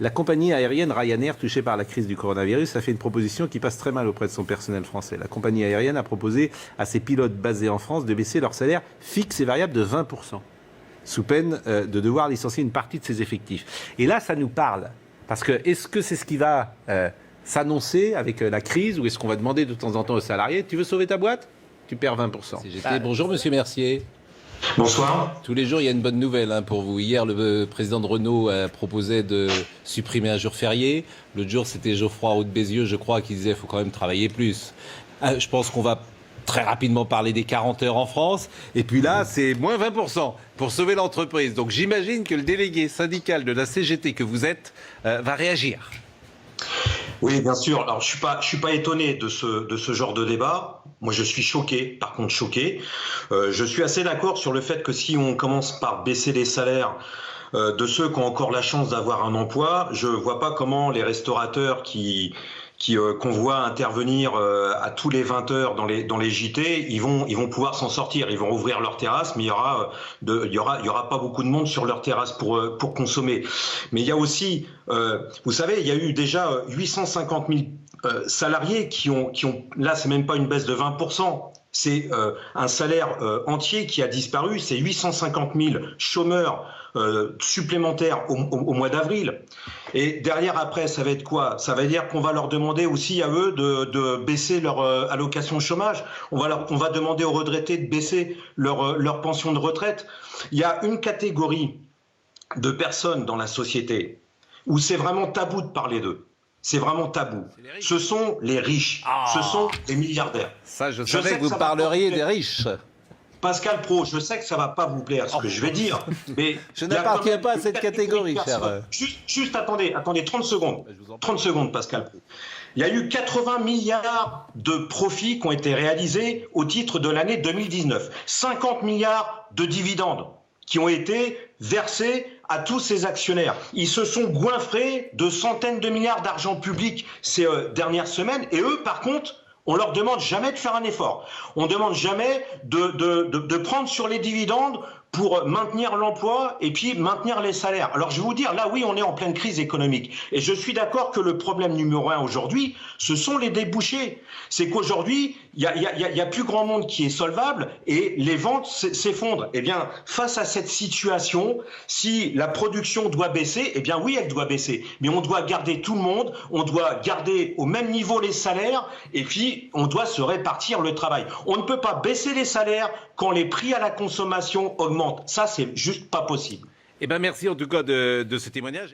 La compagnie aérienne Ryanair, touchée par la crise du coronavirus, a fait une proposition qui passe très mal auprès de son personnel français. La compagnie aérienne a proposé à ses pilotes basés en France de baisser leur salaire fixe et variable de 20%, sous peine de devoir licencier une partie de ses effectifs. Et là, ça nous parle. Parce que, est-ce que c'est ce qui va s'annoncer avec la crise, ou est-ce qu'on va demander de temps en temps aux salariés, tu veux sauver ta boîte ? Tu perds 20%. CGT. Bonjour Monsieur Mercier. Bonsoir. Tous les jours, il y a une bonne nouvelle pour vous. Hier, le président de Renault proposait de supprimer un jour férié. L'autre jour, c'était Geoffroy Roux de Bézieux, je crois, qui disait qu'il faut quand même travailler plus. Je pense qu'on va très rapidement parler des 40 heures en France. Et puis là, c'est moins 20% pour sauver l'entreprise. Donc j'imagine que le délégué syndical de la CGT que vous êtes va réagir. Oui, bien sûr. Alors, je suis pas étonné de ce genre de débat. Moi, je suis choqué, par contre choqué. Je suis assez d'accord sur le fait que si on commence par baisser les salaires de ceux qui ont encore la chance d'avoir un emploi, je vois pas comment les restaurateurs qu'on voit intervenir à tous les 20 heures dans les JT, ils vont pouvoir s'en sortir. Ils vont ouvrir leur terrasse, mais il y aura pas beaucoup de monde sur leur terrasse pour consommer. Mais il y a aussi, vous savez, il y a eu déjà 850 000 salariés qui ont, là c'est même pas une baisse de 20%. C'est un salaire entier qui a disparu. C'est 850 000 chômeurs supplémentaires au mois d'avril. Et derrière, après, ça va être quoi? Ça veut dire qu'on va leur demander aussi à eux de baisser leur allocation chômage. On va demander aux retraités de baisser leur pension de retraite. Il y a une catégorie de personnes dans la société où c'est vraiment tabou de parler d'eux. C'est vraiment tabou. Ce sont les riches. Ce sont les milliardaires. Ça, je savais que vous parleriez des riches. Pascal Praud, je sais que ça va pas vous plaire ce que je vais dire, mais je n'appartiens pas à cette catégorie, cher. Juste attendez 30 secondes. 30 secondes, Pascal Praud. Il y a eu 80 milliards de profits qui ont été réalisés au titre de l'année 2019. 50 milliards de dividendes qui ont été versés à tous ces actionnaires. Ils se sont goinfrés de centaines de milliards d'argent public ces dernières semaines, et eux, par contre, on leur demande jamais de faire un effort. On demande jamais de prendre sur les dividendes pour maintenir l'emploi et puis maintenir les salaires. Alors je vais vous dire, là oui, on est en pleine crise économique. Et je suis d'accord que le problème numéro 1 aujourd'hui, ce sont les débouchés. C'est qu'aujourd'hui, il y a plus grand monde qui est solvable et les ventes s'effondrent. Eh bien, face à cette situation, si la production doit baisser, eh bien oui, elle doit baisser. Mais on doit garder tout le monde, on doit garder au même niveau les salaires et puis on doit se répartir le travail. On ne peut pas baisser les salaires quand les prix à la consommation augmentent. Ça, c'est juste pas possible. Eh bien, merci en tout cas de ce témoignage.